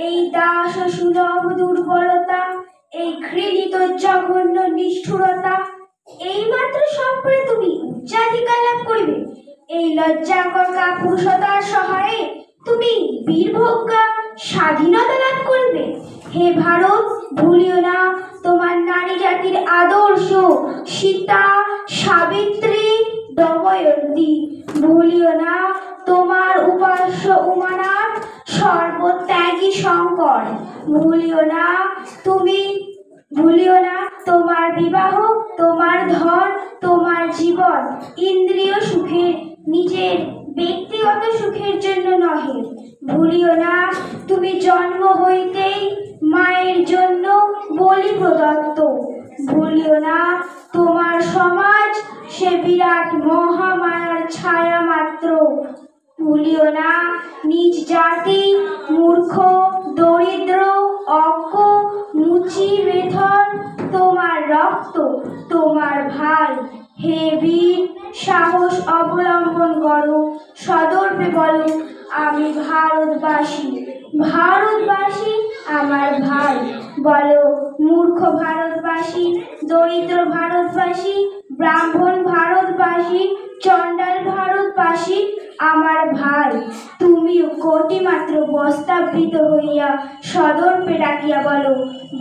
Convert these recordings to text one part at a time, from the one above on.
এই দাস ও সুলভ দুর্বলতা, এই ঘৃণিত জঘন্য নিষ্ঠুরতা, এইমাত্র সম্পর্কে তুমি উচ্চাধিকার লাভ করিবে। এই লজ্জাকর কাপুরুষতার সহায়ে তুমি বীরভোগ্যা স্বাধীনতা লাভ করিবে। হে ভারত, ভুলিও না তোমার নারী জাতির আদর্শ সীতা, সাবিত্রী, দময়ন্তী। ভুলিও না তোমার উপাস্য উমানাথ, সর্বত্যাগী শঙ্কর। ভুলিও না তোমার বিবাহ, তোমার ধন, তোমার জীবন ইন্দ্রিয় সুখের, নিজের ব্যক্তিগত সুখের জন্য নহে। ভুলিও না তুমি জন্ম হইতেই মায়ের জন্য বলি প্রদত্ত। ভুলিও না তোমার সমাজ সে বিরাট মহামায়ার ছায়া মাত্র। ভুলিও না নিজ জাতি মূর্খ, দরিদ্র, অজ্ঞ, মুচি বেথর, তোমার রক্ত, তোমার ভাই। হে বীর, সাহস অবলম্বন করো, সদর্পে বলো আমি ভারতবাসী। ভারতবাসী আমার ভাই। বলো মূর্খ ভারতবাসী, দরিদ্র ভারতবাসী, ব্রাহ্মণ ভারতবাসী, চণ্ডাল ভারতবাসী আমার ভাই। তুমিও কোটি মাত্র বস্তাবৃত হইয়া সদর্পে ডাকিয়া বলো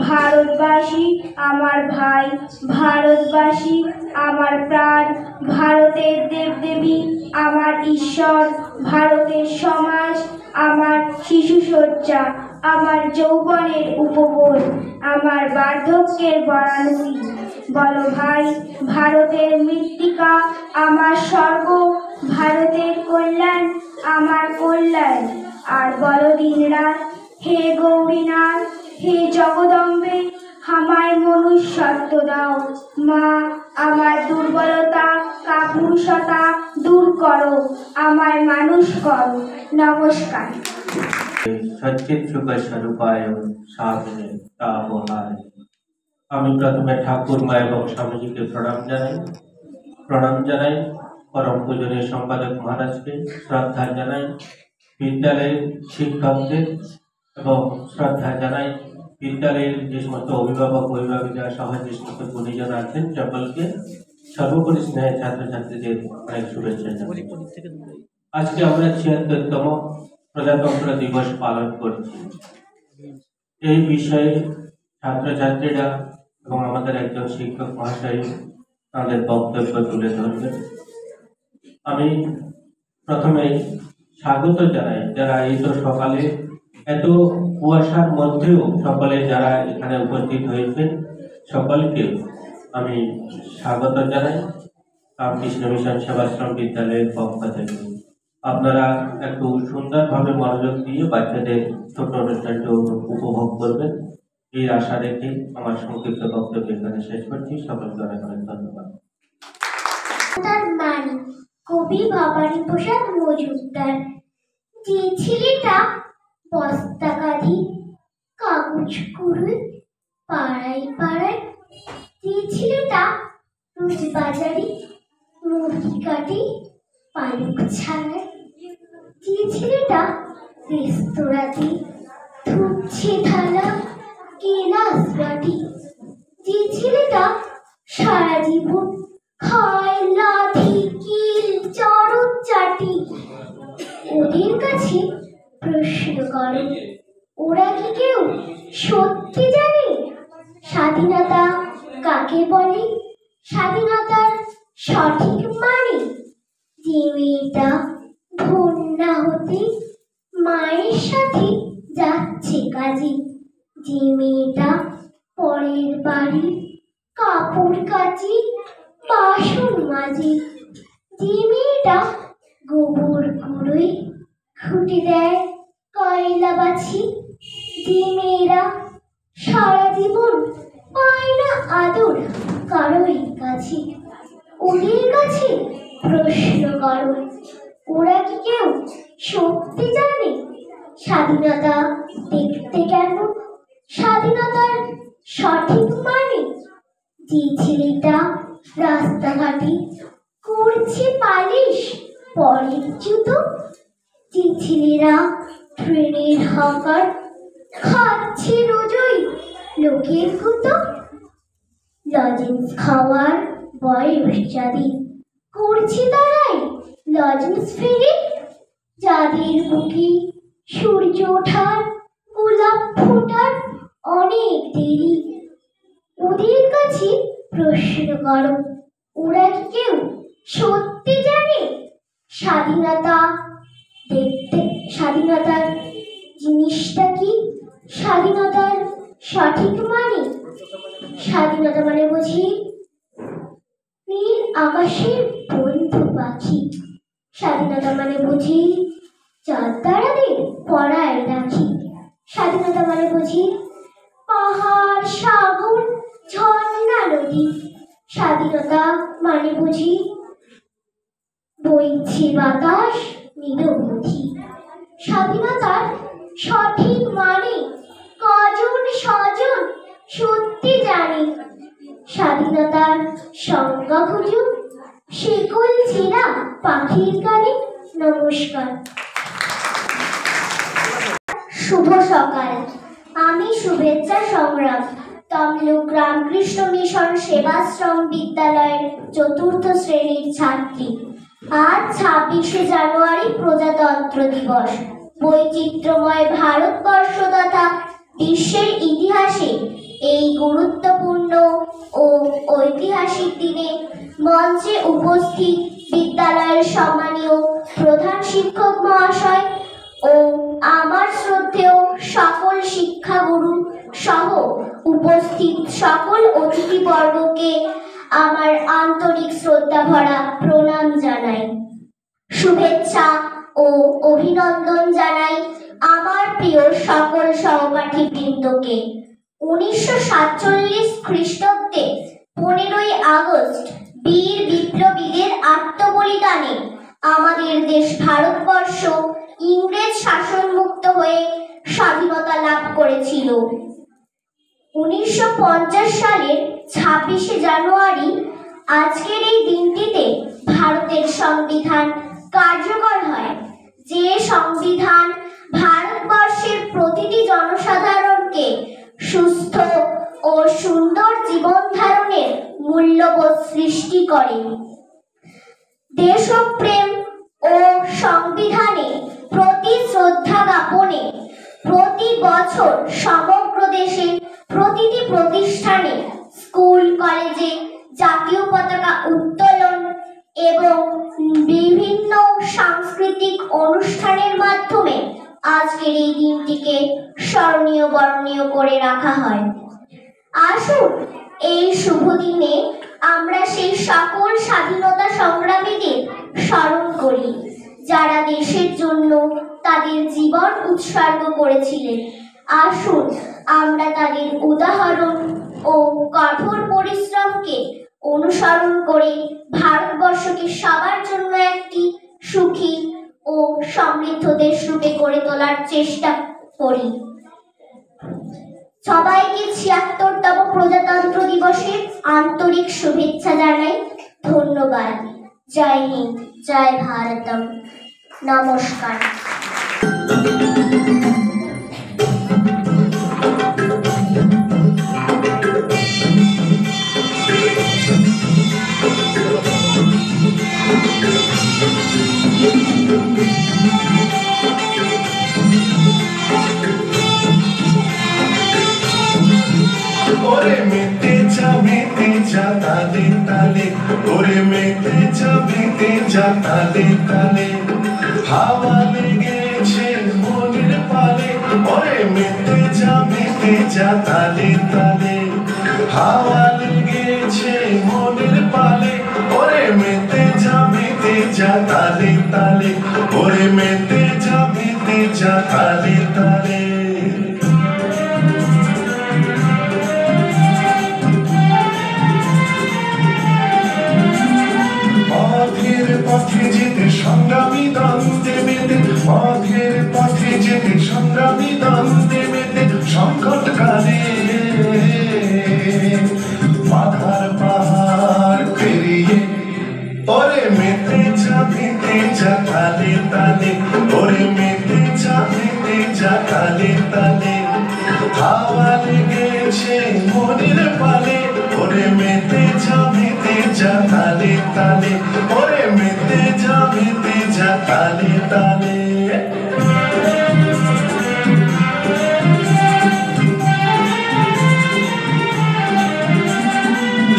ভারতবাসী আমার ভাই, ভারতবাসী আমার প্রাণ, ভারতের দেবদেবী আমার ঈশ্বর, ভারতের সমাজ আমার শিশুসজ্জা, আমার যৌবনের উপবন, আমার বার্ধক্যের বারাণসী। বলো ভাই, ভারতের মৃত্তিকা আমার স্বর্গ, ভারতের কল্যাণ আমার কল্যাণ। আর বলো দিনরাত, হে গৌরীনাথ, হে জগদম্বে, আমায় মনুষ্যত্ব দাও। মা, আমার দুর্বলতা কাপুরুষতা দূর করো, আমায় মানুষ করো। নমস্কার। সচ্চিৎসুখ স্বরূপায় সাধনে তাপহায়। আমি প্রথমে ঠাকুর মা এবং স্বামীজিকে প্রণাম জানাই পরম পূজনীয় সম্পাদক মহারাজকে শ্রদ্ধা জানাই, বিদ্যালয়ের শিক্ষকদের এবং শ্রদ্ধা জানাই বিদ্যালয়ের যে সমস্ত অভিভাবক অভিভাবিকা সহ যে সমস্ত গুণীজন আছেন সকলকে, সর্বোপরি স্নেহের ছাত্রছাত্রীদের অনেক শুভেচ্ছা জানাই। আজকে আমরা ৭৬তম প্রজাতন্ত্র দিবস পালন করছি। এই বিষয়ে ছাত্রছাত্রীরা এবং আমাদের একজন শিক্ষক মহাশয় তাদের বক্তব্য তুলে ধরবেন। আমি প্রথমে স্বাগত জানাই যারা এই তো সকালে এত কুয়াশার মধ্যেও সকলে যারা এখানে উপস্থিত হয়েছেন সকলকে আমি স্বাগত জানাই রামকৃষ্ণ মিশন সেবাশ্রম বিদ্যালয়ের পক্ষ থেকে। আপনারা একটু সুন্দরভাবে মনোযোগ দিয়ে বাচ্চাদের ছোট অনুষ্ঠানটি উপভোগ করবেন এই আশা রেখে আমার সংক্ষিপ্ত বক্তব্য এখানে শেষ করছি। সকলকে অনেক অনেক ধন্যবাদ। কবি ভবানী প্রসাদ মজুমদার। যে ছেলেটা বস্তা কাঁধি কাগজ কুড়ুই পাড়ায় পাড়ায়, যে ছেলেটা রোজ বাজারে মুরগি কাটে পালক ছাড়ায়, যে ছেলেটা রেস্তোরাঁতে ধুচ্ছে থালা গেলাস বাটি, যে ছেলেটা সারা জীবন খায় লাঠি কিল চড়ক চাটি, ওদের কাছে প্রশ্ন করে ওরা কি কেউ সত্যি জানে স্বাধীনতা কাকে বলে, স্বাধীনতার সঠিক মানে? যে মেয়েটা ভোর না হতে মায়ের সাথে যাচ্ছে কাজে, যে মেয়েটা পরের বাড়ির কাপড় কাচে বাসন মাজে, যে মেয়েটা গোবর কুড়োয় খুঁটে দেয় কয়লা বাছি, যে মেয়েরা সারা জীবন পায় না আদর কারোই কাছে, ওদের কাছে প্রশ্ন করো ওরা কি কেউ সত্যি জানে স্বাধীনতা দেখতে কেমন, স্বাধীনতার সঠিক মানে? যে ছেলেটা রাস্তাঘাটে করছে পালিশ পরের জুতো, যে ছেলেরা ট্রেনের হকার খাচ্ছে রোজই লোকের গুতো, লজেন্স খাওয়ার বয়স যাদের, করছে তারাই লজেন্স ফেরে। যাদের বুকে সূর্য ওঠার গোলাপ ফোটার অনেক দেরি, ওদের কাছে প্রশ্ন করো, ওরা কি কেউ সত্যি জানে স্বাধীনতা দেখতে, স্বাধীনতার জিনিসটা কি, স্বাধীনতার সঠিক মানে? স্বাধীনতা মানে বুঝি নীল আকাশের বন্ধু পাখি, স্বাধীনতা মানে বুঝি চাঁদ তারাদের পড়ায় রাখি, স্বাধীনতা মানে বুঝি পাহাড় সাগর ঝর্ণা নদী, স্বাধীনতা মানে বুঝি বইছে বাতাস নিরবধি। স্বাধীনতার সঠিক মানে কজন স্বজন সত্যি জানে? স্বাধীনতার সংজ্ঞা খুঁজুন শেকল ছেঁড়া পাখির গানে। নমস্কার। শুভ সকাল। আমি শুভেচ্ছা সংগ্রাম তমলুক রামকৃষ্ণ মিশন সেবাশ্রম বিদ্যালয়ের ৪র্থ শ্রেণীর ছাত্রী। আজ ২৬শে জানুয়ারি প্রজাতন্ত্র দিবস। বৈচিত্র্যময় ভারতবর্ষ তথা বিশ্বের ইতিহাসে এই গুরুত্বপূর্ণ ও ঐতিহাসিক দিনে মঞ্চে উপস্থিত বিদ্যালয়ের সম্মানীয় প্রধান শিক্ষক মহাশয় ও আমার শ্রদ্ধেয় সকল শিক্ষাগুরু সহ উপস্থিত সকল অতিথিবর্গকে আমার আন্তরিক শ্রদ্ধা ভরা প্রণাম জানাই। শুভেচ্ছা ও অভিনন্দন জানাই আমার প্রিয় সকল সহপাঠীবৃন্দকে। ১৯৪৭ খ্রিস্টাব্দে ১৫ই আগস্ট বীর বিপ্লবীদের আত্মবলিদানে আমাদের দেশ ভারতবর্ষ ইংরেজ শাসনমুক্ত হয়ে স্বাধীনতা লাভ করেছিল। ১৯৫০ সালের ২৬শে জানুয়ারি আজকের এই দিনটিতে ভারতের সংবিধান কার্যকর হয়, যে সংবিধান ভারতবর্ষের প্রতিটি জনসাধারণকে সুস্থ ও সুন্দর জীবন ধারণের মূল্যবোধ সৃষ্টি করে। দেশপ্রেম ও সংবিধানে প্রতি শ্রদ্ধা জ্ঞাপনে প্রতি বছর সমগ্র দেশে প্রতিটি প্রতিষ্ঠানে, স্কুল কলেজে জাতীয় পতাকা উত্তোলন এবং বিভিন্ন সাংস্কৃতিক অনুষ্ঠানের মাধ্যমে আজকের এই দিনটিকে স্মরণীয় বরণীয় করে রাখা হয়। আসুন এই শুভ দিনে আমরা সেই সকল স্বাধীনতা সংগ্রামীদের স্মরণ করি যারা দেশের জন্য তাদের জীবন উৎসর্গ করেছিলেন। আসুন আমরা তাদের উদাহরণ ও কঠোর পরিশ্রমকে অনুসরণ করে ভারতবর্ষকে সবার জন্য একটি সুখী ও সমৃদ্ধ দেশ রূপে গড়ে তোলার চেষ্টা করি। সবাইকে ৭৬তম প্রজাতন্ত্র দিবসের আন্তরিক শুভেচ্ছা জানাই। ধন্যবাদ। জয় হিন্দ, জয় ভারতম। নমস্কার। ওরে মেতে যা তালে তালে, ওরে মেতে যা তালে তালে, হাওয়া লেগেছে মনের পালে। ওরে মেতে যা তালে তালে, হাওয়া লেগেছে মনের পালে। ওরে মেতে যা তালে তালে, ওরে মেতে যা তালে তালে। পথে যেতে সংগ্রামী দ্বন্দ্বে মেতে, পথের পথে যেতে সংগ্রামী দ্বন্দ্বে মেতে, সংকট কালে বাধার পাহাড় পেরিয়ে। ওরে মেতে যা তালে তালে, ওরে মেতে যা তালে তালে। তালে ওরে মেতে যা তালে তালে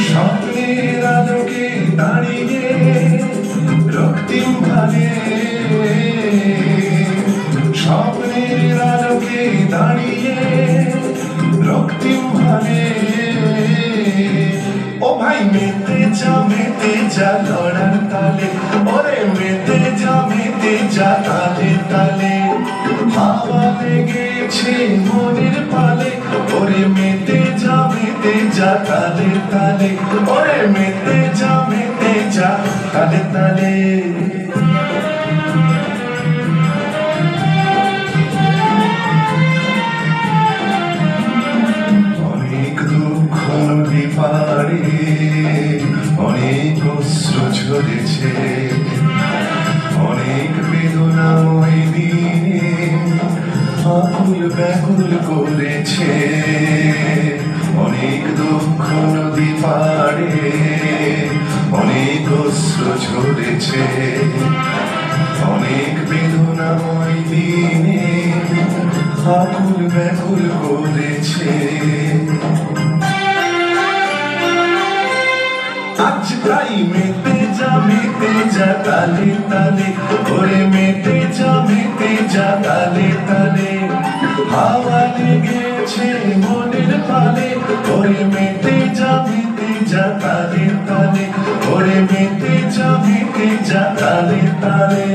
স্বপ্নের আলোকে দাঁড়িয়ে রক্তিম ভালে স্বপ্নের আলোকে দাঁড়িয়ে রক্তিম ভালে ও ভাই মেতে যা লড়ার তালে ওরে মেতে যা তালে তালে হাওয়া লেগেছে মনের পালে ওরে মেতে যা তালে তালে ওরে মেতে যা তালে তালে অনেক দুঃখ নদী পাড়ে অনেক অশ্রু ঝরেছে অনেক বেদনাময় দিনে আকুল ব্যাকুল করেছে অনেক দুঃখ নদী পাড়ে অনেক অশ্রু ঝরেছে অনেক বেদনাময় দিনে আকুল ব্যাকুল করেছে আজ তাই মেতে যা তালে তালে ওরে মেতে যা তালে তালে হাওয়া লেগেছে মনের পালে ওরে মেতে যা তালে তালে ওরে মেতে যা তালে তালে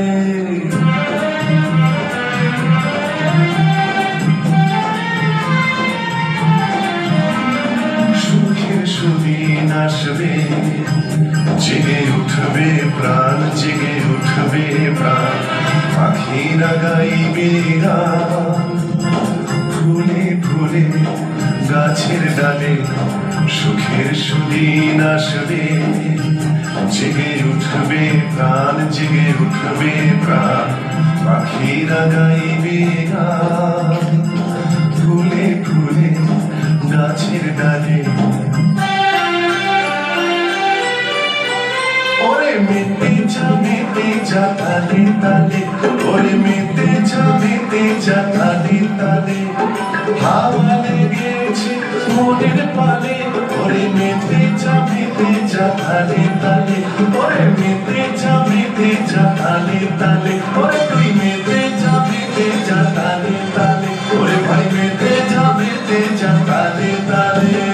সুখের সুদিন আসবে জেগে উঠবে প্রাণ জেগে উঠবে প্রাণ পাখিরা গাইবে গান ফুলে ফুলে গাছের ডালে সুখের সুদিন আসবে জেগে উঠবে প্রাণ জেগে উঠবে প্রাণ পাখিরা গাইবে গান ফুলে ফুলে গাছের ডালে ওরে মেতে যা তালে তালে ওরে মেতে যা তালে তালে হাওয়া লেগেছে মনের পালে ওরে মেতে যা তালে তালে ওরে মেতে যা তালে তালে ওরে তুই মেতে যা তালে তালে ওরে ভাই মেতে যা তালে তালে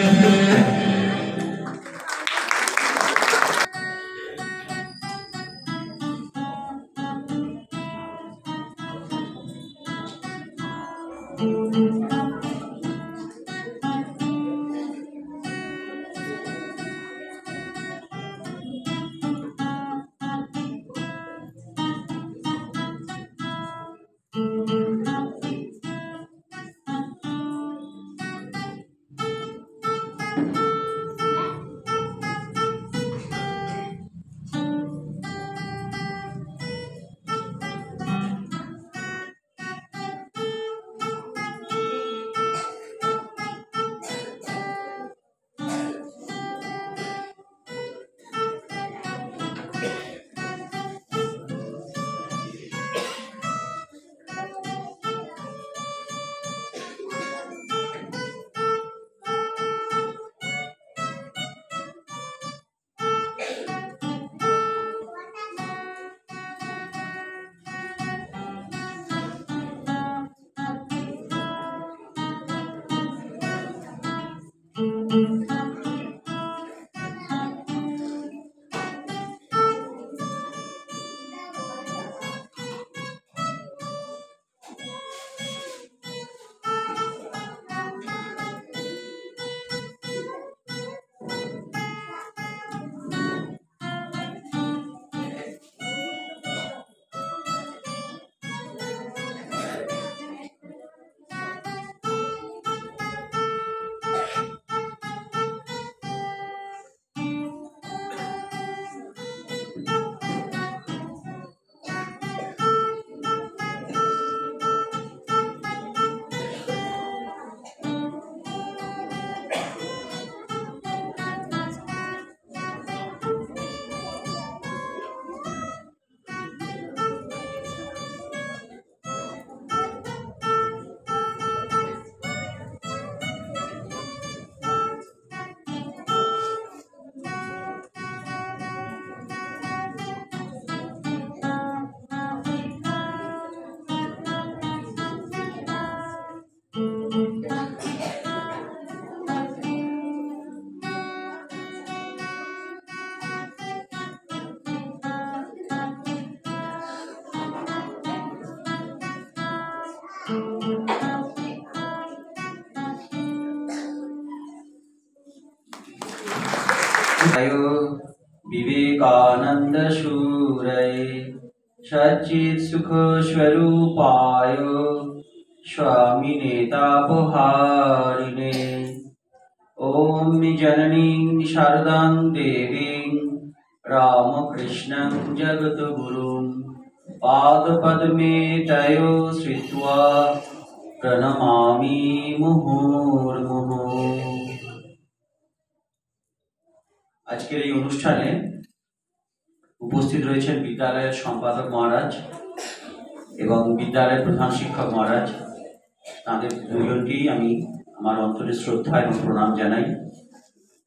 अयो विवेकानंद शूरये सच्चित् सुख स्वरूपाय स्वामिने तापहारिणे ओम जननीं शारदां देवीं रामकृष्णं जगद्गुरुं पादपद्मे तयो श्रित्वा प्रणमामि मुहुर्मुहुः। আজকের এই অনুষ্ঠানে উপস্থিত রয়েছেন বিদ্যালয়ের সম্পাদক মহারাজ এবং বিদ্যালয়ের প্রধান শিক্ষক মহারাজ। তাদের দুজনকেই আমি আমার অন্তরের শ্রদ্ধা এবং প্রণাম জানাই,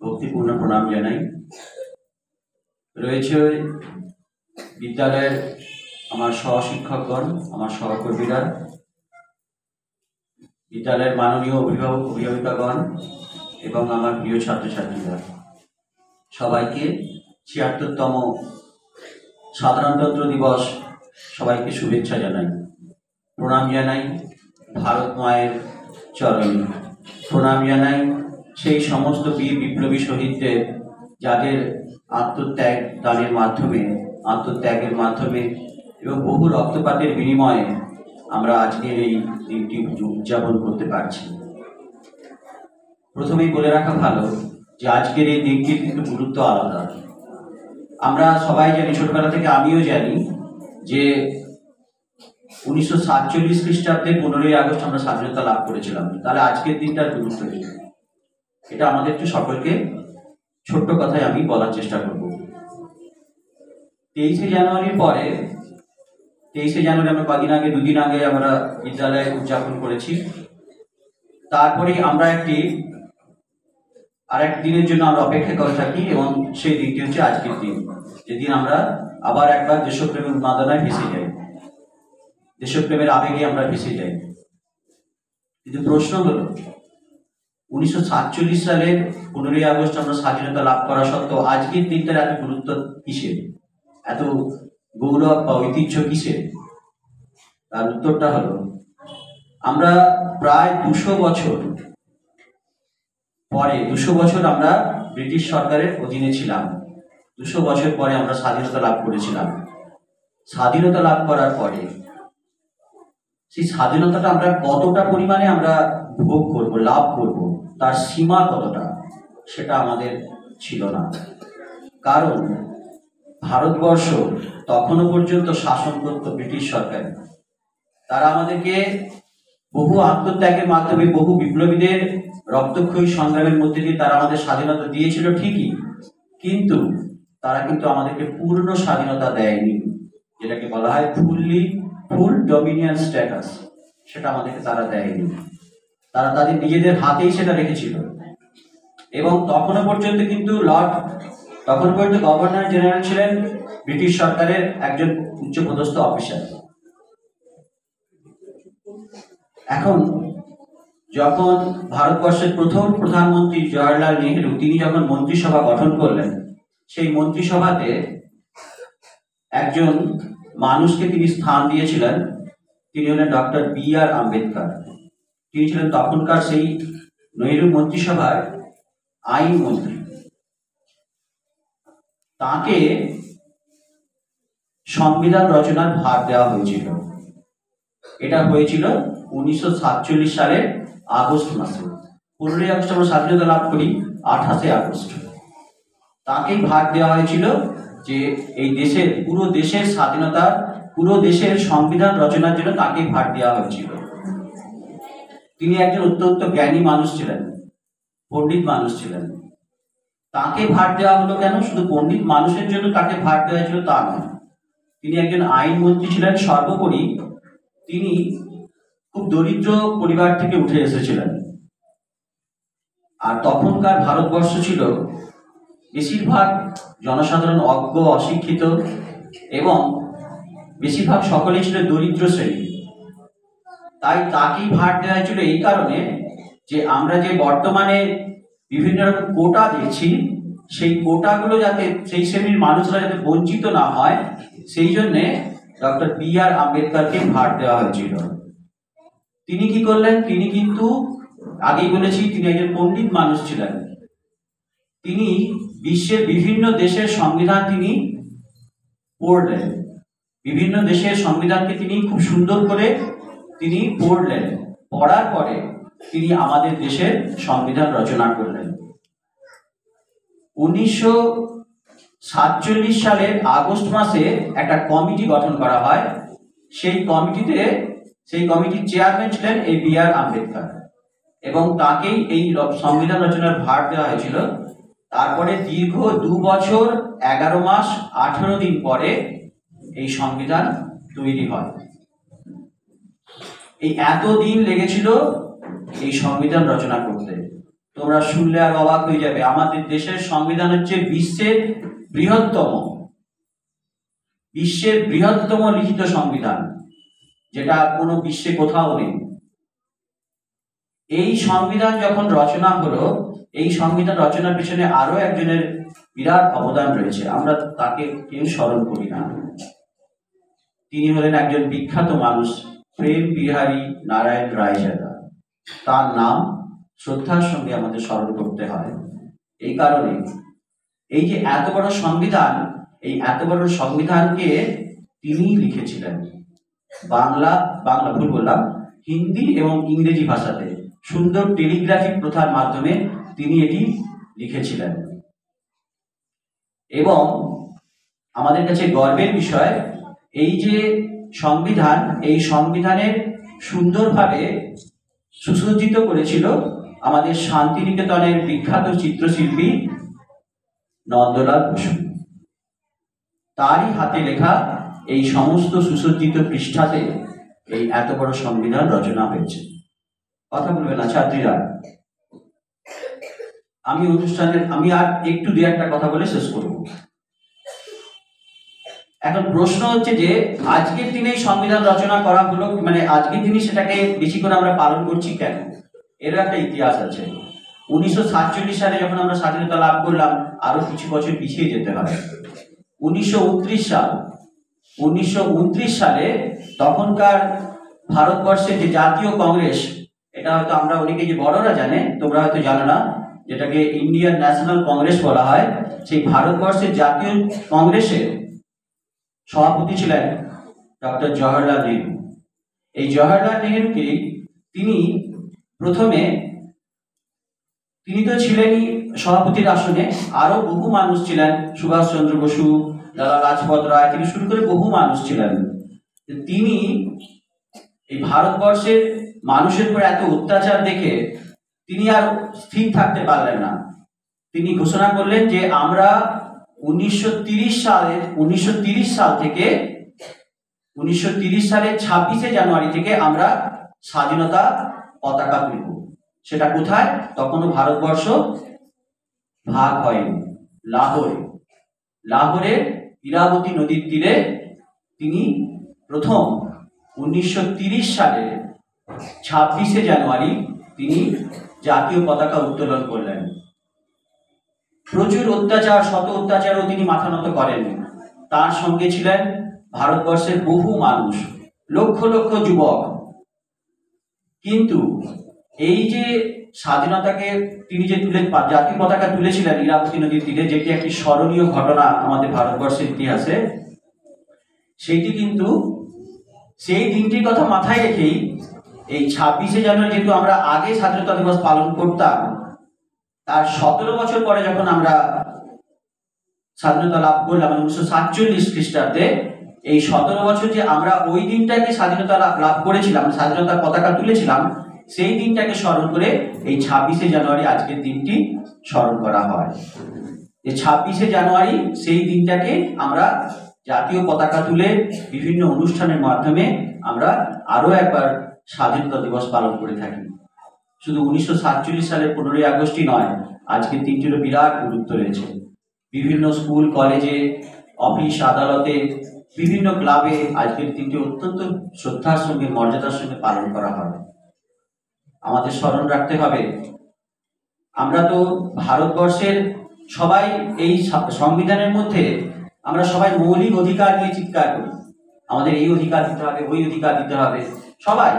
ভক্তিপূর্ণ প্রণাম জানাই। রয়েছে বিদ্যালয়ের আমার সহশিক্ষকগণ, আমার সহকর্মীরা, বিদ্যালয়ের মাননীয় অভিভাবক অভিভাবিকাগণ এবং আমার প্রিয় ছাত্রছাত্রীরা। সবাইকে ৭৬তম সাধারণতন্ত্র দিবস সবাইকে শুভেচ্ছা জানাই, প্রণাম জানাই ভারত মায়ের চরণে, প্রণাম জানাই সেই সমস্ত বীর বিপ্লবী শহীদদের যাদের আত্মত্যাগের মাধ্যমে এবং বহু রক্তপাতের বিনিময়ে আমরা আজকের এই দিনটি উদযাপন করতে পারছি। প্রথমেই বলে রাখা ভালো যে আজকের এই দিনটির কিন্তু গুরুত্ব আলাদা। আমরা সবাই জানি, ছোটবেলা থেকে আমিও জানি যে 1947 খ্রিস্টাব্দে 15ই আগস্ট আমরা স্বাধীনতা লাভ করেছিলাম। তাহলে আজকের দিনটার গুরুত্ব কি? এটা আমাদের একটু সকলকে ছোট্ট কথায় আমি বলার চেষ্টা করব। 23শে জানুয়ারির পরে, 23শে জানুয়ারি আমরা দুদিন আগে আমরা বিদ্যালয়ে উদযাপন করেছি। তারপরেই আমরা আরেক দিনের জন্য আমরা অপেক্ষা করে থাকি এবং সেই দিনটি হচ্ছে আজকের দিন, যেদিন আমরা আবার একবার দেশপ্রেমের উন্মাদনায় ভেসে যাই, দেশপ্রেমের আবেগে আমরা ভেসে যাই। কিন্তু প্রশ্ন হলো 1947 সালের 15ই আগস্ট আমরা স্বাধীনতা লাভ করা সত্ত্বেও আজকের দিনটার এত গুরুত্ব কিসের, এত গৌরব বা ঐতিহ্য কিসের? তার উত্তরটা হলো আমরা প্রায় 200 বছর আমরা ব্রিটিশ সরকারের অধীনে ছিলাম। 200 বছর পরে আমরা স্বাধীনতা লাভ করেছিলাম। স্বাধীনতা লাভ করার পরে সেই স্বাধীনতাটা আমরা কতটা পরিমাণে আমরা ভোগ করব, লাভ করব, তার সীমা কতটা, সেটা আমাদের ছিল না। কারণ ভারতবর্ষ তখনও পর্যন্ত শাসন করত ব্রিটিশ সরকার। তারা আমাদেরকে বহু আত্মত্যাগের মাধ্যমে, বহু বিপ্লবীদের রক্তক্ষয়ী সংগ্রামের মধ্যে দিয়ে তারা আমাদের স্বাধীনতা দিয়েছিল ঠিকই, কিন্তু তারা কিন্তু আমাদেরকে পূর্ণ স্বাধীনতা দেয়নি, যেটাকে বলা হয় ফুল ডমিনিয়ন স্ট্যাটাস, সেটা আমাদেরকে তারা দেয়নি। তারা তাদের নিজেদের হাতেই সেটা রেখেছিল। এবং তখনও পর্যন্ত গভর্নর জেনারেল ছিলেন ব্রিটিশ সরকারের একজন উচ্চপদস্থ অফিসার। এখন যখন ভারতবর্ষের প্রথম প্রধানমন্ত্রী জওহরলাল নেহেরু তিনি যখন মন্ত্রিসভা গঠন করলেন, সেই মন্ত্রিসভাতে একজন মানুষকে তিনি স্থান দিয়েছিলেন, তিনি হলেন ডক্টর বি.আর. আম্বেদকর। তিনি ছিলেন তখনকার সেই নেহেরু মন্ত্রিসভার আইন মন্ত্রী। তাকে সংবিধান রচনার ভার দেওয়া হয়েছিল। এটা হয়েছিল 1947 সালের আগস্ট মাসে। 15ই আগস্ট আমরা স্বাধীনতা লাভ করি 28শে আগস্ট। তাকেই ভার দেওয়া হয়েছিল যে এই দেশের পুরো দেশের স্বাধীনতা, পুরো দেশের সংবিধান রচনার জন্য তাকেই ভার দেওয়া হয়েছিল। তিনি একজন অত্যন্ত জ্ঞানী মানুষ ছিলেন, পণ্ডিত মানুষ ছিলেন। তাকে ভার দেওয়া হলো কেন? শুধু পণ্ডিত মানুষের জন্য তাকে ভার দেওয়া হয়েছিল তা নয়, তিনি একজন আইনমন্ত্রী ছিলেন। সর্বোপরি তিনি খুব দরিদ্র পরিবার থেকে উঠে এসেছিলেন। আর তখনকার ভারতবর্ষ ছিল বেশিরভাগ জনসাধারণ অজ্ঞ, অশিক্ষিত এবং বেশিরভাগ সকলেই ছিল দরিদ্র শ্রেণী। তাই তাকেই ভার দেওয়া হয়েছিল এই কারণে যে আমরা যে বর্তমানে বিভিন্ন রকম কোটা দিচ্ছি, সেই কোটাগুলো যাতে সেই শ্রেণীর মানুষরা যাতে বঞ্চিত না হয়, সেই জন্যে ডক্টর বি.আর. আম্বেদকরকে ভার দেওয়া হয়েছিল। তিনি কি করলেন? তিনি কিন্তু আগেই বলেছি তিনি একজন পণ্ডিত মানুষ ছিলেন। তিনি বিশ্বের বিভিন্ন দেশের সংবিধান তিনি পড়লেন, বিভিন্ন দেশের সংবিধানকে তিনি খুব সুন্দর করে তিনি পড়লেন, পড়ার পরে তিনি আমাদের দেশের সংবিধান রচনা করলেন। 1947 সালের আগস্ট মাসে একটা কমিটি গঠন করা হয়। সেই কমিটির চেয়ারম্যান ছিলেন বি.আর. আম্বেদকর এবং তাকেই এই সংবিধান রচনার ভার দেওয়া হয়েছিল। তারপরে দীর্ঘ 2 বছর 11 মাস 18 দিন পরে এই সংবিধান তৈরি হয়। এই এত দিন লেগেছিল এই সংবিধান রচনা করতে। তোমরা শুনলে আর অবাক হয়ে যাবে, আমাদের দেশের সংবিধান হচ্ছে বিশ্বের বৃহত্তম লিখিত সংবিধান, যেটা কোনো বিশ্বে কোথাও নেই। এই সংবিধান যখন রচনা হলো, এই সংবিধান রচনার পিছনে আরো একজনের বিরাট অবদান রয়েছে, আমরা তাকে কেউ স্মরণ করি না। তিনি হলেন একজন বিখ্যাত মানুষ, প্রেম বিহারী নারায়ণ রায়জাদা। তার নাম শ্রদ্ধার সঙ্গে আমাদের স্মরণ করতে হয়। এই কারণে এই যে এত বড় সংবিধান, এই এত বড় সংবিধানকে তিনি লিখেছিলেন হিন্দি এবং ইংরেজি ভাষাতে সুন্দর টেলিগ্রাফিক প্রথার মাধ্যমে তিনি এটি লিখেছিলেন। এবং আমাদের কাছে গর্বের বিষয়, এই যে সংবিধান, এই সংবিধানের সুন্দরভাবে সুসজ্জিত করেছিল আমাদের শান্তিনিকেতনের বিখ্যাত চিত্রশিল্পী নন্দলাল বসু। তারই হাতে লেখা এই সমস্ত সুসজ্জিত পৃষ্ঠাতে এই এত বড় সংবিধান রচনা হয়েছে। কথা বলবে না ছাত্রীরা? আমি আর একটু 2-1টা কথা বলে শেষ করব। এখন প্রশ্ন হচ্ছে যে আজকের দিনে সংবিধান রচনা করা হলো, মানে আজকের দিনে সেটাকে বেশি করে আমরা পালন করছি কেন? এরও একটা ইতিহাস আছে। 1947 সালে যখন আমরা স্বাধীনতা লাভ করলাম, আরো কিছু বছর পিছিয়ে যেতে হয়। 1929 সালে তখনকার ভারতবর্ষের যে জাতীয় কংগ্রেস, এটা হয়তো আমরা অনেকে যে বড়রা জানে, তোমরা হয়তো জানো না, যেটাকে ইন্ডিয়ান ন্যাশনাল কংগ্রেস বলা হয়, সেই ভারতবর্ষের জাতীয় কংগ্রেসের সভাপতি ছিলেন ডক্টর জওহরলাল নেহরু। এই জওহরলাল নেহরুকে তিনি তো ছিলেনই সভাপতির আসনে, আরো বহু মানুষ ছিলেন, সুভাষচন্দ্র বসু, লালা লাজপত রায় থেকে শুরু করে বহু মানুষ ছিলেন। তিনি এই ভারতবর্ষের মানুষের উপর এত অত্যাচার দেখে তিনি আর স্থির থাকতে পারলেন না। তিনি ঘোষণা করলেন যে আমরা 1930 সালের 26শে জানুয়ারি থেকে আমরা স্বাধীনতা পতাকা তুলব। সেটা কোথায়? তখনও ভারতবর্ষ ভাগ হয়নি। লাহোরের ইরাবতী নদীর তীরে তিনি প্রথম 1930 সালের 26শে জানুয়ারি তিনি জাতীয় পতাকা উত্তোলন করলেন। প্রচুর অত্যাচার, শত অত্যাচারও তিনি মাথা নত করেননি। তার সঙ্গে ছিলেন ভারতবর্ষের বহু মানুষ, লক্ষ লক্ষ যুবক। কিন্তু এই যে স্বাধীনতাকে তিনি যে জাতীয় পতাকা তুলেছিলেন ইরাবতী নদীর তীরে, যেটি একটি স্মরণীয় ঘটনা আমাদের ভারতবর্ষের ইতিহাসে, সেইটি কিন্তু সেই দিনটির কথা মাথায় রেখেই এই 26শে জানুয়ারি, যেহেতু আমরা আগে স্বাধীনতা দিবস পালন করতাম, তার 17 বছর পরে যখন আমরা স্বাধীনতা লাভ করলাম 1947 খ্রিস্টাব্দে, এই 17 বছর যে আমরা ওই দিনটাকে স্বাধীনতা লাভ করেছিলাম, স্বাধীনতার পতাকা তুলেছিলাম, সেই দিনটাকে স্মরণ করে এই 26শে জানুয়ারি আজকের দিনটি স্মরণ করা হয়। যে 26শে জানুয়ারি সেই দিনটাকে আমরা জাতীয় পতাকা তুলে বিভিন্ন অনুষ্ঠানের মাধ্যমে আমরা আরো একবার স্বাধীনতা দিবস পালন করে থাকি। শুধু 1947 সালের 15ই আগস্টই নয়, আজকের দিনটিরও বিরাট গুরুত্ব রয়েছে। বিভিন্ন স্কুল, কলেজে, অফিস, আদালতে, বিভিন্ন ক্লাবে আজকের দিনটি অত্যন্ত শ্রদ্ধার সঙ্গে, মর্যাদার সঙ্গে পালন করা হয়। আমাদের স্মরণ রাখতে হবে, আমরা তো ভারতবর্ষের সবাই এই সংবিধানের মধ্যে আমরা সবাই মৌলিক অধিকার নিয়ে চিৎকার করি, আমাদের এই অধিকার দিতে হবে, ওই অধিকার দিতে হবে, সবাই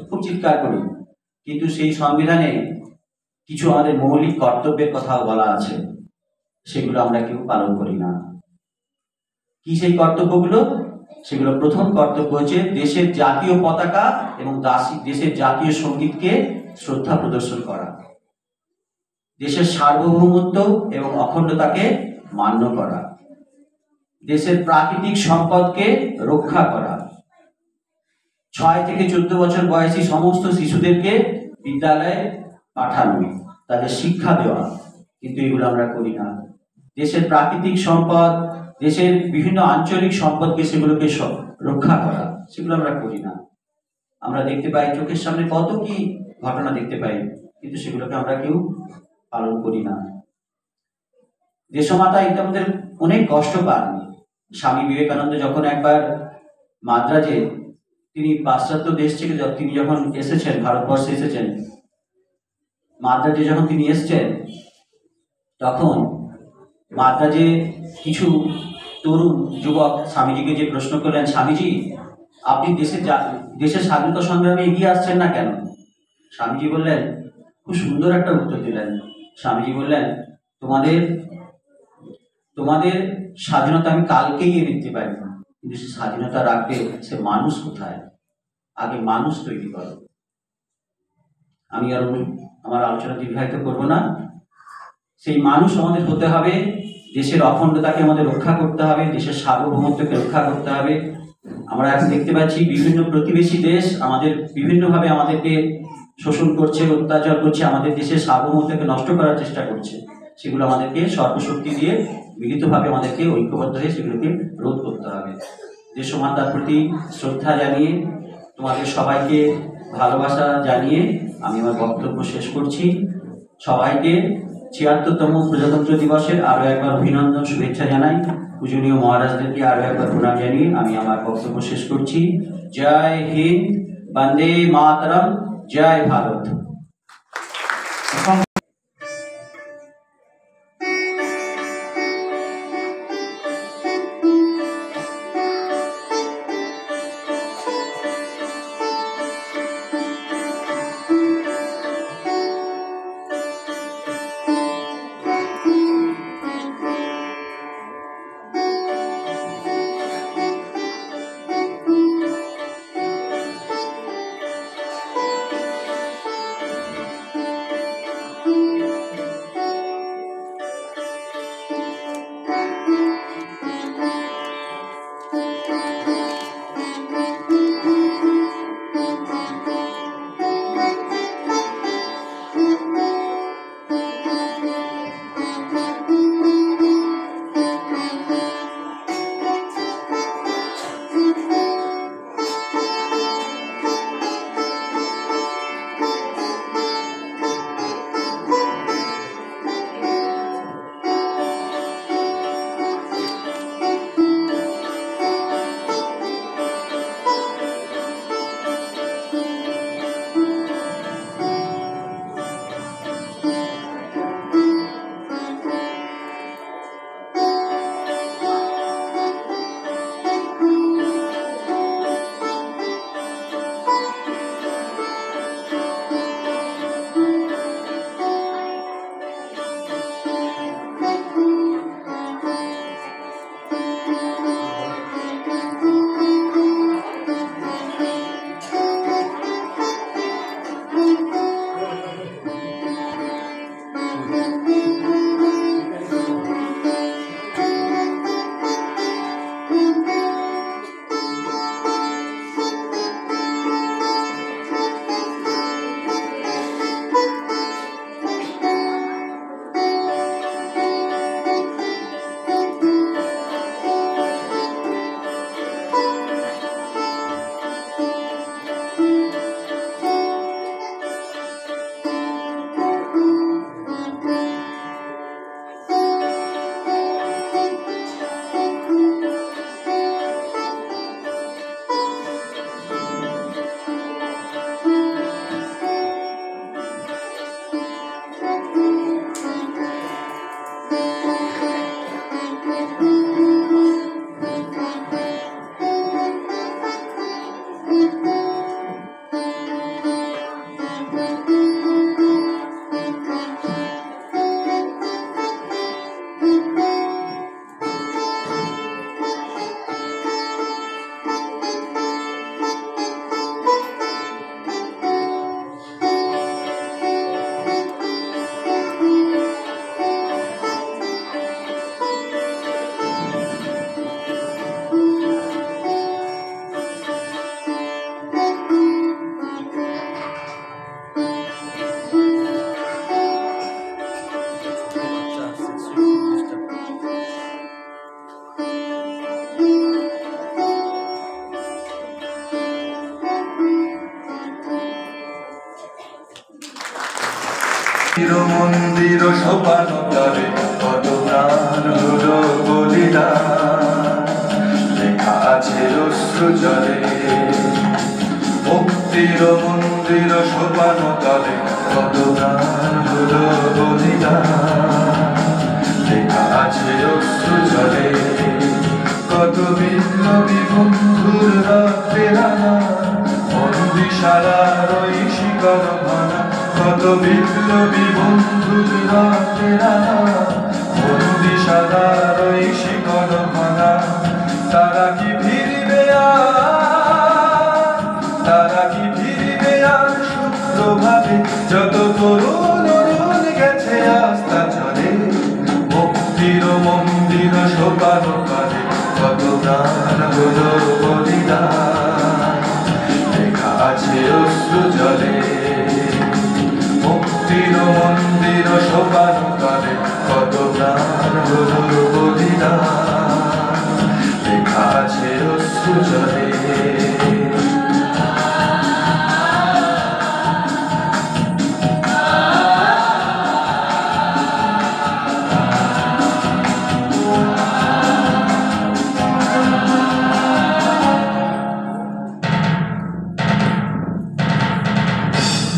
খুব চিৎকার করি। কিন্তু সেই সংবিধানে কিছু আমাদের মৌলিক কর্তব্যের কথাও বলা আছে। সেগুলো আমরা কেউ পালন করি না। কি সেই কর্তব্যগুলো? সেগুলো প্রথম কর্তব্য হচ্ছে দেশের জাতীয় পতাকা এবং দেশের জাতীয় সঙ্গীতকে শ্রদ্ধা প্রদর্শন করা, দেশের সার্বভৌমত্ব এবং অখণ্ডতাকে মান্য করা, দেশের প্রাকৃতিক সম্পদকে রক্ষা করা, 6 থেকে 14 বছর বয়সী সমস্ত শিশুদেরকে বিদ্যালয়ে পাঠানো, তাদের শিক্ষা দেওয়া, কিন্তু এগুলো আমরা করি না। দেশের প্রাকৃতিক সম্পদ, দেশের বিভিন্ন আঞ্চলিক সম্পদকে সেগুলোকে রক্ষা করা, সেগুলো আমরা করি না। আমরা দেখতে পাই চোখের সামনে কত কি ঘটনা দেখতে পাই, কিন্তু সেগুলোকে আমরা কেউ পালন করি না। দেশমাতা এটা আমাদের অনেক কষ্ট পান। স্বামী বিবেকানন্দ যখন একবার মাদ্রাজে, তিনি পাশ্চাত্য দেশ থেকে তিনি যখন এসেছেন, ভারতবর্ষে এসেছেন, মাদ্রাজে যখন তিনি এসেছেন, তখন মাদ্রাজে কিছু তরুণ যুবক স্বামীজিকে যে প্রশ্ন করলেন, স্বামীজি আপনি দেশের স্বাধীনতা সংগ্রামে এগিয়ে আসছেন না কেন? স্বামীজি বললেন, খুব সুন্দর একটা উত্তর দিলেন। স্বামীজি বললেন, তোমাদের স্বাধীনতা আমি কালকেই এনে দিতে পারি না, কিন্তু সে স্বাধীনতা রাখবে সে মানুষ কোথায়? আগে মানুষ তৈরি করো। আমি আর আমার আলোচনা দীর্ঘায়িত করবো না। সেই মানুষ আমাদের হতে হবে, দেশের অখণ্ডতাকে আমাদের রক্ষা করতে হবে, দেশের সার্বভৌমত্বকে রক্ষা করতে হবে। আমরা এখন দেখতে পাচ্ছি বিভিন্ন প্রতিবেশী দেশ আমাদের বিভিন্নভাবে আমাদেরকে শোষণ করছে, অত্যাচার করছে, আমাদের দেশের সার্বভৌমত্বকে নষ্ট করার চেষ্টা করছে। সেগুলো আমাদেরকে সর্বশক্তি দিয়ে মিলিতভাবে আমাদেরকে ঐক্যবদ্ধ হয়ে সেগুলোকে রোধ করতে হবে। দেশমাতার প্রতি শ্রদ্ধা জানিয়ে, তোমাদের সবাইকে ভালোবাসা জানিয়ে আমি আমার বক্তব্য শেষ করছি। সবাইকে ৭৬তম প্রজাতন্ত্র দিবসের আরো একবার অভিনন্দন, শুভেচ্ছা জানাই। পূজনীয় মহারাজদেরকে আরো একবার প্রণাম জানিয়ে আমি আমার বক্তব্য শেষ করছি। জয় হিন্দ, বন্দে মাতরম, জয় ভারত। মন্দির সোপান তলে কত প্রাণ হলো বলিদান, লেখা আছে অশ্রু জলে। মুক্তির মন্দির সোপান তলে কত প্রাণ হলো বলিদান, লেখা আছে অশ্রু জলে। কত বিপ্লবী বন্ধুর রক্তের রানা, বন্দিশালার ওই শিকল ভাঙা। কত বিপ্লবী বন্ধুর রক্তের রানা, বন্দিশালার ওই শিকল ভাঙা। তারা কি ফিরবে আর, তারা কি ফিরবে আর সুপ্রভাবে, যত তরুণ অরুণ গেছে আস্থা চলে। মুক্তির মন্দির সোপান তলে কত প্রাণ হলো বলিদান, লেখা আছে অশ্রু জলে। মুক্তির মন্দির সোপান তলে কত প্রাণ হলো বলিদান, লেখা আছে অশ্রু জলে।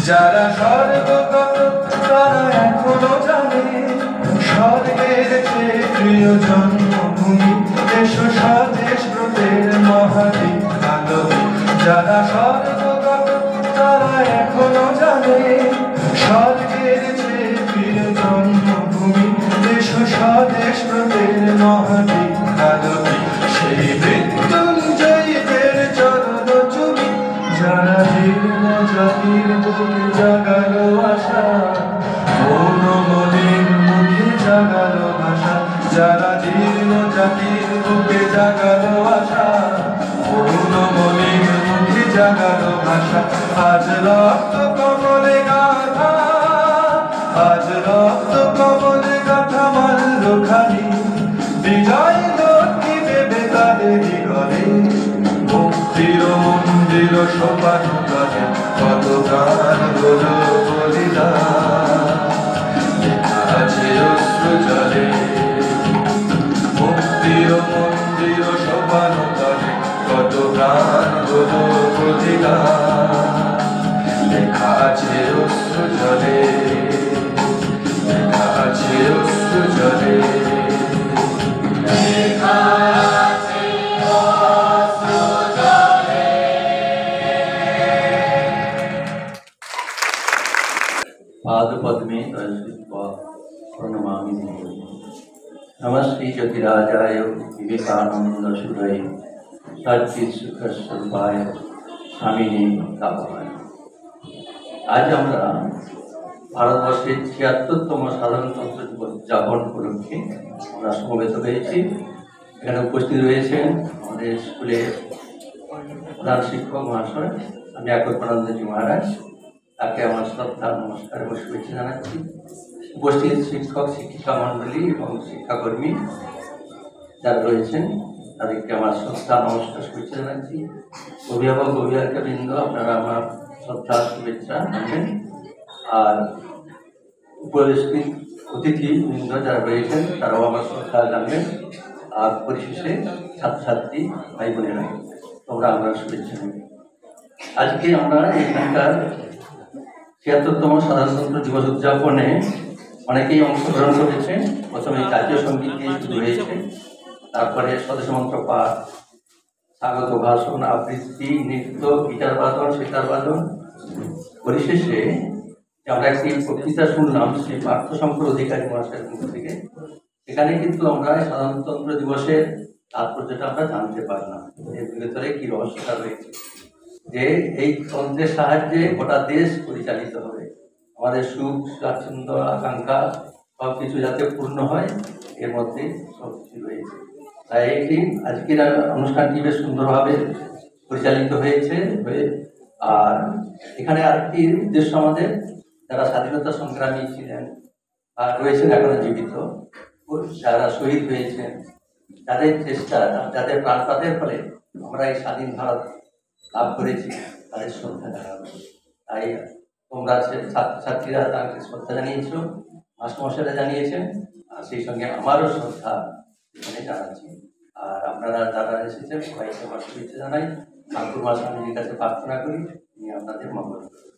যারা স্বর্গগত তারা এখনো জানে, স্বর্গের চেয়ে প্রিয় জন্মভূমি এসো স্বদেশ ব্রতের মহাদীপ আলোকে। যারা স্বর্গগত তারা এখনো জানে, স্বর্গের চেয়ে প্রিয় জন্মভূমি এসো স্বদেশ ব্রতের মহাদীপ আলোকে। সেই মৃত্যুঞ্জয়ীদের চরণ চুমি, যারা জীর্ণ জাতির বুকে জাগালো আশা, মৌনমলির মুখে জাগালো ভাষা। যারা জীর্ণ জাতির বুকে জাগালো আশা, মৌনমলির মুখে জাগালো ভাষা। আজ রক্ত কমলে গাথা, আজ রক্ত কমলে গাথা মাল্য খানি, বিজয় লক্ষ্মী দেবে তাদেরই ঘরে। মুক্তির মন্দির সোপান তলে কত প্রাণ হলো বলিদান, লেখা আছে অশ্রু জলে। মুক্তির মন্দির সোপান তলে কত প্রাণ হলো বলিদান, লেখা আছে অশ্রু জলে, লেখা আছে অশ্রু জলে। पादपद्मे प्रणमामि नमस्ते ज्योतिराजाय विवेकानंद सुधये सच्चित सुख स्वरूपाय स्वामिने कापाय। आज আমরা ভারতবর্ষের ৭৬তম সাধারণতন্ত্র দিবস উদযাপন উপলক্ষে আমরা সমবেত হয়েছি। এখানে উপস্থিত রয়েছেন আমাদের স্কুলের প্রধান শিক্ষক মহাশয়, আমি একপ্রানন্দজি মহারাজ, তাকে আমার শ্রদ্ধা নমস্কার এবং শুভেচ্ছা জানাচ্ছি। উপস্থিত শিক্ষক শিক্ষিকা মণ্ডলী এবং শিক্ষাকর্মী যারা রয়েছেন তাদেরকে আমার শ্রদ্ধা নমস্কার শুভেচ্ছা জানাচ্ছি। অভিভাবক অভিভাবিকাবৃন্দ, আপনারা আমার শ্রদ্ধা শুভেচ্ছা জানাবেন। আর উপস্থিত অতিথিবৃন্দ যারা রয়েছেন তারাও আমার শ্রদ্ধা জানবেন। আর পরিশেষে ছাত্রছাত্রী ভাই বোনেরা, তোমরা আমরা শুভেচ্ছা নেব। আজকে আমরা এখানকার ৭৬তম সাধারণতন্ত্র দিবস উদযাপনে অনেকেই অংশগ্রহণ করেছে। প্রথমে জাতীয় সঙ্গীত দিয়ে শুরু হয়েছে, তারপরে সদস্যমন্ত্র পাঠ, স্বাগত ভাষণ, আবৃত্তি, নৃত্য, গিটার বাদন, সেতার বাদন। পরিশেষে আমরা একটি বক্তৃতা শুনলাম শ্রী পার্থশঙ্কর অধিকারী মহাশয়ের মুখ থেকে। এখানে কিন্তু আমরা সাধারণতন্ত্র দিবসের তাৎপর্যটা আমরা জানতে পারলাম, এর ভেতরে কি রহস্যটা রয়েছে, যে এই তন্ত্রের সাহায্যে গোটা দেশ পরিচালিত হবে, আমাদের সুখ স্বাচ্ছন্দ্য আকাঙ্ক্ষা সব কিছু যাতে পূর্ণ হয়, এর মধ্যে সব কিছু রয়েছে। তাই একটি আজকের অনুষ্ঠানটি বেশ সুন্দরভাবে পরিচালিত হয়েছে। আর এখানে আরেকটি উদ্দেশ্য, আমাদের যারা স্বাধীনতা সংগ্রামী ছিলেন আর রয়েছেন এখনো জীবিত, যারা শহীদ হয়েছেন, যাদের চেষ্টা, যাদের প্রাণপাতের ফলে আমরা এই স্বাধীন ভারত লাভ করেছি, তাদের শ্রদ্ধা জানাবো। তাই তোমরা ছাত্রছাত্রীরা তাকে শ্রদ্ধা জানিয়েছো, মাস্টারমশাইরা জানিয়েছেন, আর সেই সঙ্গে আমারও শ্রদ্ধা এখানে জানাচ্ছি। আর আপনারা যারা এসেছেন সবাইকে আমার শুভেচ্ছা জানাই। ঠাকুর মা স্বামীজির কাছে প্রার্থনা করি তিনি আপনাদের মঙ্গল করুন।